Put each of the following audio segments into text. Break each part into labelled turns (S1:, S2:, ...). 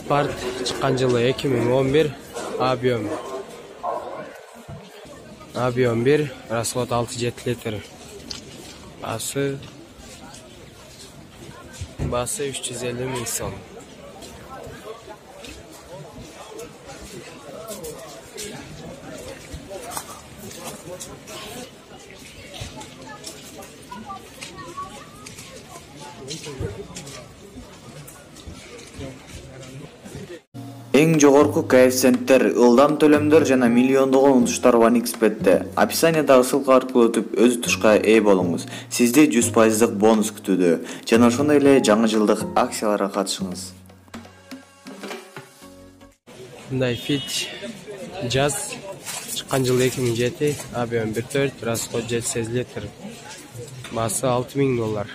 S1: Leopard çıkan жылы 2011, Abi 11, расход 6-7 литр. Bası 350 000 сом.
S2: Эң жогорку коэффициенттер, ылдам төлөмдөр жана миллиондогон унуштар OneXBet'те. Описаниядагы ссылка аркылуу өтүп өз утушка ээ болуңуз. Сизди 100% бонус күтүүдө. Жана ошондой эле жаңы жылдык акцияларга катышыңыз.
S1: Hyundai Fit Jazz çıkan жылы 2007, Abi 1.4, расход 700 литр. Bası $6000.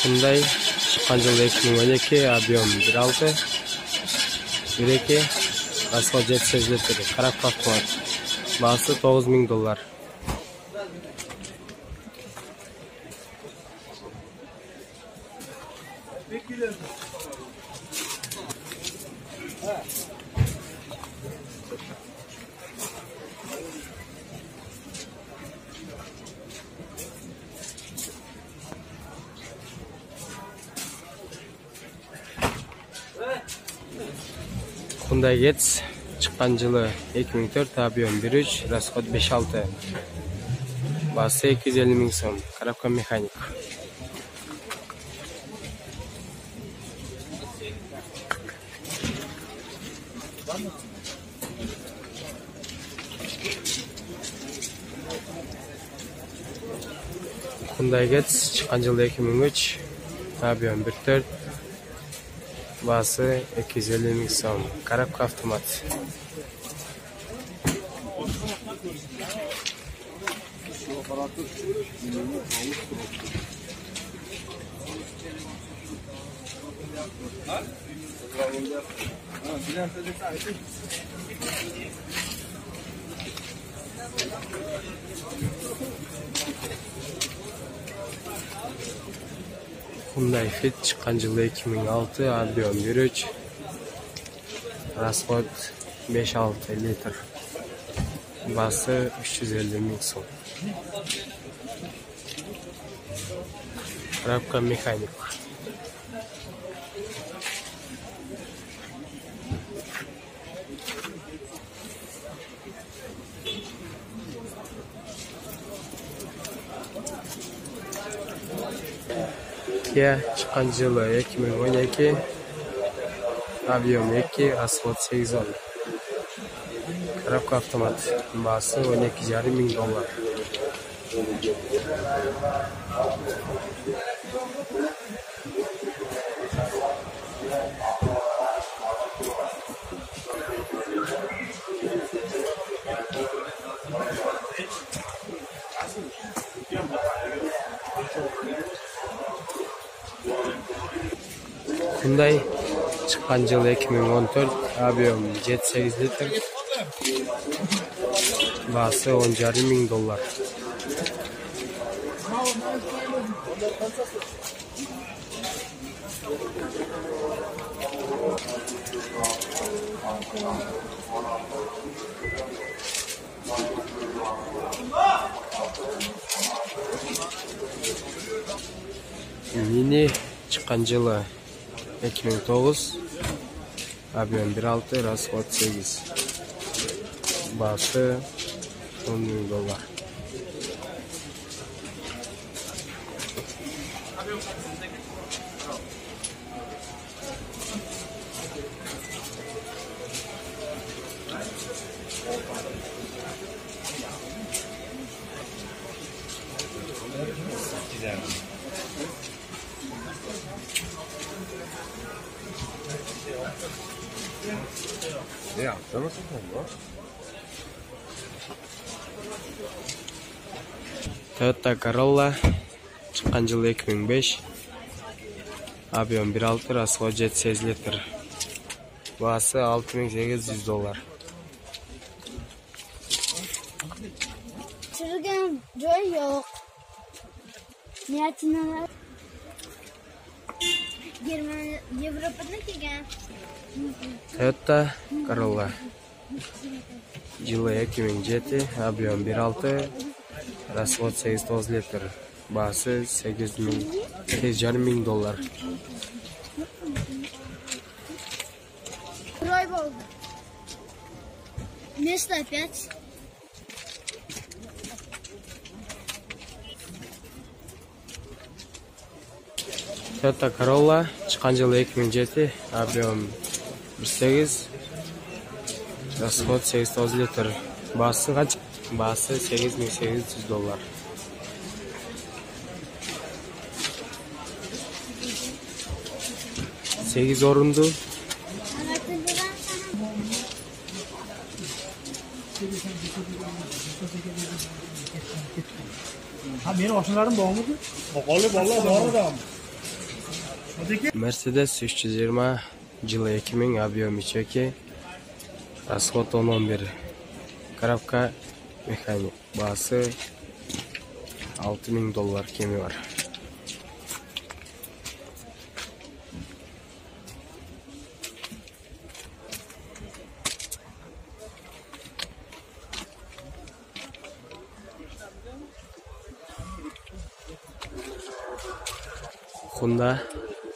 S1: Hyundai çıkan жылы 2012, Abi 1.6, 1.2, расход 700 литр. Коробка автомат. Bası $9000. Hyundai Getz çıkan жылы 2004, Abi 1.3, расход 5.6, bası 250 000 сом. Коробка механик. Hyundai Getz çıkan жылы 2003, Abi 1.4, bası 250 000 сом. Коробка автомат. Hyundai Fit çıkan жылы 2006, Abi 1.3, расход 5-6 литр. Bası 350 000 сом. Коробка механик. Kia çıkan жылы 2012, Abi 2, расход 8-10. Коробка автомат. Bası $12.500. Hyundai çıkan жылы 2014, Abi 7-8 литр. Bası $10.500. Mini çıkan жылы 2009, Abi 1.6, расход 8. Bası $10.000.
S3: Ja, dat was het dan, hoor.
S1: Toyota Corolla чыккан жылы 2005. Объем 1.6, расход 7 литр. Баасы $6.800.
S4: Çürügen joy yok. Niyetinalar. Germanya, Avrupa'da kelgan.
S1: Toyota Corolla. Жылы 2007, объем 1.6, расход 8 литр. Баасы $8.500.
S4: Roy oldu. Место опять.
S1: Toyota Corolla чыккан жылы 2007, объем 1.8, расход 8 литр. Баасы канча? Баасы $8.800. 8 орунду.
S5: Ha benim aşılarım doğru mu? Bakalım vallahi doğru da.
S1: Mercedes 320, жылы 2000, объем 2, расход 11. Коробка механик. Баасы $6.000 кеми бар. Honda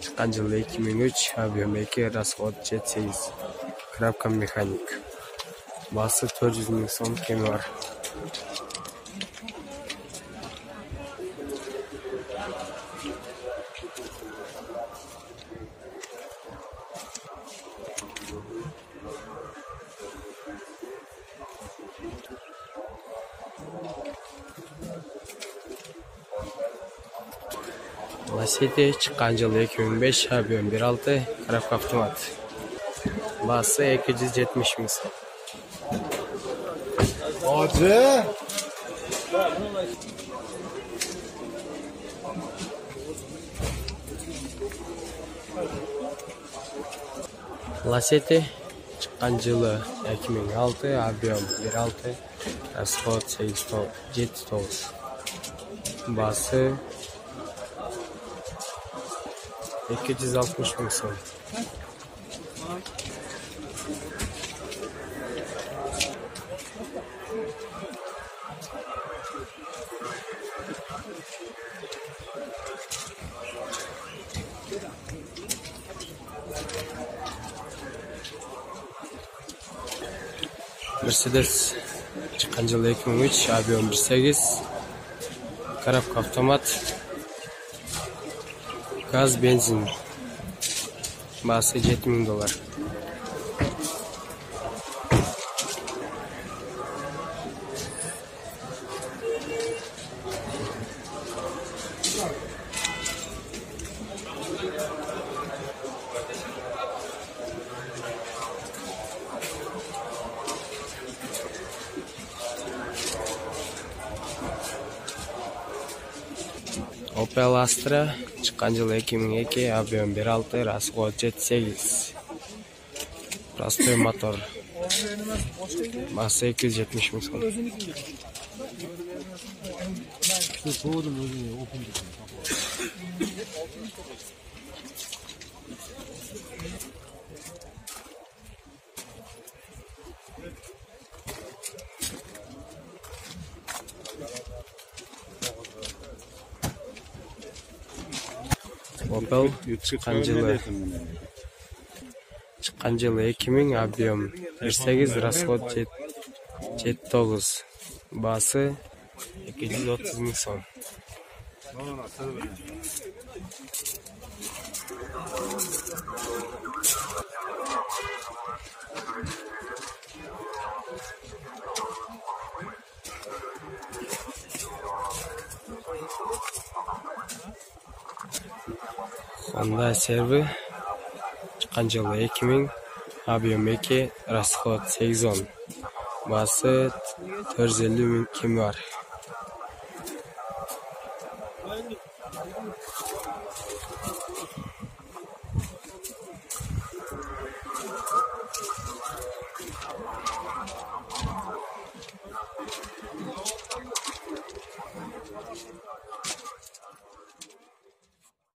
S1: чыккан жылы 2003, объем 2, расход 7-8. Коробка механик. Баасы $400.000 кеми бар. Lacetti чыккан жылы 2005, объем 1.6, коробка автомат. Баасы $270.000.
S5: Acı.
S1: Lacetti чыккан жылы 2006, объем 1.6, расход 7-9. Баасы $260.000. Mercedes чыккан жылы 2003, объем 1.8, коробка автомат, газ, бензин. Баасы $7.000. Opel Astra чыккан жылы 2002, объем 1.6, расход 7-8. Простой мотор. Баасы $270.000. Opel чыккан жылы 2000, объем 1.8, расход 7-9. Баасы $230.000. Honda Servi чыккан жылы 2000, объем 2, расход 8. Баасы $450.000 кеми бар.